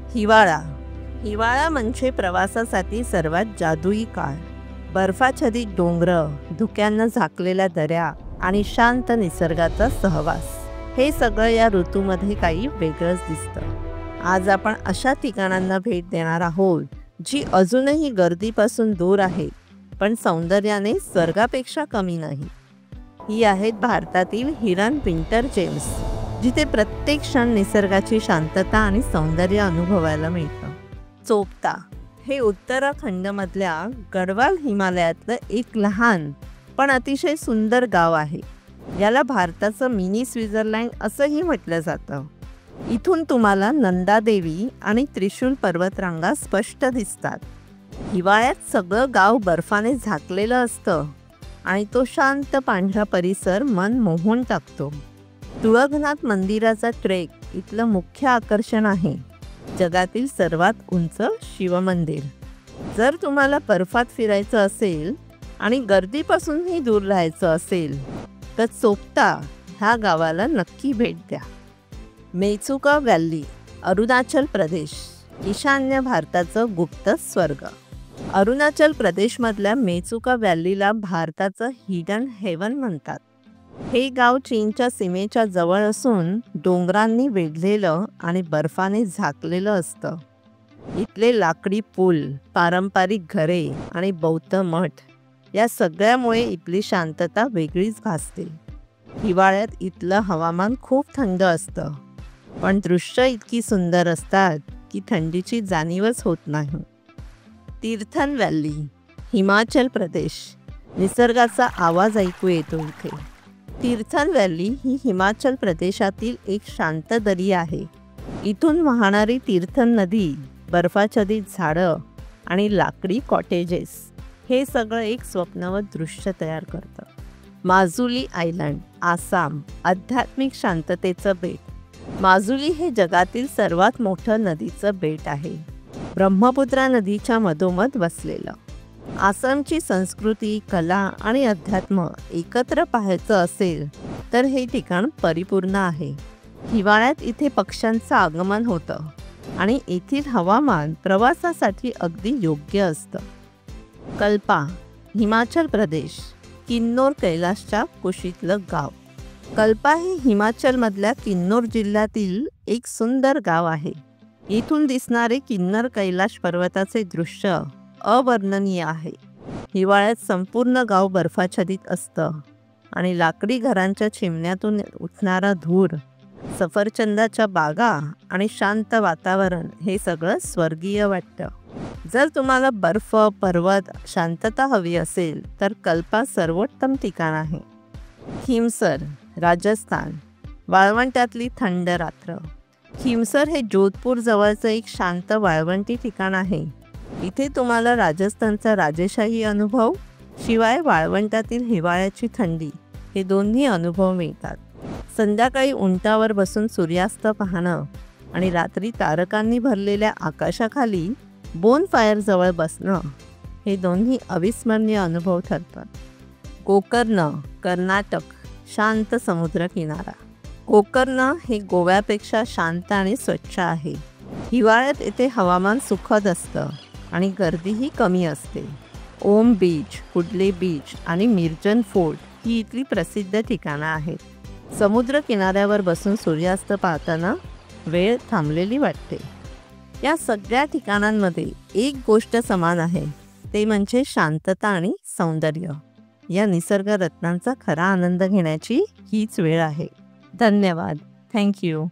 हिवाळा. हिवाळा म्हणजे प्रवासासाठी सर्वात जादुई काळ. बर्फाच्छादित डोंगर, धुक्यानं झाकलेल्या दऱ्या आणि शांत निसर्गाचा सहवास, हे सगळं या ऋतूमध्ये काही वेगळंच दिसतं. आज आपण अशा ठिकाणांना भेट देणार आहोत जी अजूनही गर्दीपासून दूर आहेत, पण सौंदर्याने स्वर्गापेक्षा कमी नाही. ही आहेत भारतातील हिडन विंटर जेम्स, जिथे प्रत्येक क्षण निसर्गाची शांतता आणि सौंदर्य अनुभवायला मिळतं. चोपता हे उत्तराखंडमधल्या गढवाल हिमालयातलं एक लहान पण अतिशय सुंदर गाव आहे. याला भारताचं मिनी स्वित्झर्लंड असंही म्हटलं जातं. इथून तुम्हाला नंदादेवी आणि त्रिशूल पर्वतरांगा स्पष्ट दिसतात. हिवाळ्यात सगळं गाव बर्फाने झाकलेलं असतं आणि तो शांत पांढरा परिसर मन मोहून टाकतो. तुळगनाथ मंदिराचा ट्रेक इथलं मुख्य आकर्षण आहे. जगातील सर्वात उंच शिवमंदिर. जर तुम्हाला बर्फात फिरायचं असेल आणि गर्दीपासूनही दूर राहायचं असेल तर चोपता ह्या गावाला नक्की भेट द्या. मेचुका व्हॅली, अरुणाचल प्रदेश. ईशान्य भारताचं गुप्त स्वर्ग. अरुणाचल प्रदेशमधल्या मेचुका व्हॅलीला भारताचं हिडन हेवन म्हणतात. हे गाव चीनच्या सीमेच्या जवळ असून डोंगरांनी वेढलेलं आणि बर्फाने झाकलेलं असतं. इथले लाकडी पूल, पारंपरिक घरे आणि बौद्ध मठ या सगळ्यामुळे इथली शांतता वेगळीच भासते. हिवाळ्यात इथलं हवामान खूप थंड असतं, पण दृश्य इतकी सुंदर असतात की थंडीची जाणीवच होत नाही. तीर्थन व्हॅली, हिमाचल प्रदेश. निसर्गाचा आवाज ऐकू येतो इथे. तीर्थन व्हॅली ही हिमाचल प्रदेशातील एक शांत दरी आहे. इथून वाहणारी तीर्थन नदी, बर्फाच्छादित झाडं आणि लाकडी कॉटेजेस हे सगळं एक स्वप्नवत दृश्य तयार करतं. माजुली आयलंड, आसाम. आध्यात्मिक शांततेचं बेट. माजुली हे जगातील सर्वात मोठं नदीचं बेट आहे, ब्रह्मपुत्रा नदीच्या मधोमध वसलेलं. आसामची संस्कृती, कला आणि अध्यात्म एकत्र पाहायचं असेल तर हे ठिकाण परिपूर्ण आहे. हिवाळ्यात इथे पक्ष्यांचं आगमन होतं आणि येथील हवामान प्रवासासाठी अगदी योग्य असतं. कल्पा, हिमाचल प्रदेश. किन्नौर कैलाशच्या कुशीतलं गाव. कल्पा हे हिमाचलमधल्या किन्नौर जिल्ह्यातील एक सुंदर गाव आहे. इथून दिसणारे किन्नर कैलाश पर्वताचे दृश्य अवर्णनीय आहे. हिवाळ्यात संपूर्ण गाव बर्फाच्छादित असतं आणि लाकडी घरांच्या चिमण्यातून उठणारा धूर, सफरचंदाच्या बागा आणि शांत वातावरण हे सगळं स्वर्गीय वाटतं. जर तुम्हाला बर्फ, पर्वत, शांतता हवी असेल तर कल्पा सर्वोत्तम ठिकाण आहे. खिमसर, राजस्थान. वाळवंटातली थंड रात्र. खिमसर हे जोधपूर जवळचं एक शांत वाळवंटी ठिकाण आहे. इथे तुम्हाला राजस्थानचा राजेशाही अनुभव शिवाय वाळवंटातील हिवाळ्याची थंडी हे दोन्ही अनुभव मिळतात. संध्याकाळी उंटावर बसून सूर्यास्त पाहणं आणि रात्री तारकांनी भरलेल्या आकाशाखाली बोनफायर जवळ बसणं हे दोन्ही अविस्मरणीय अनुभव ठरतात. गोकर्ण, कर्नाटक. शांत समुद्रकिनारा. गोकर्ण हे गोव्यापेक्षा शांत आणि स्वच्छ आहे. हिवाळ्यात येथे हवामान सुखद असतं आणि गर्दीही कमी असते. ओम बीच, कुडले बीच आणि मिर्जन फोर्ट ही इथली प्रसिद्ध ठिकाणं आहेत. समुद्र किनाऱ्यावर बसून सूर्यास्त पाहताना वेळ थांबलेली वाटते. या सगळ्या ठिकाणांमध्ये एक गोष्ट समान आहे, ते म्हणजे शांतता आणि सौंदर्य. या निसर्गरत्नांचा खरा आनंद घेण्याची हीच वेळ आहे. धन्यवाद. थँक्यू.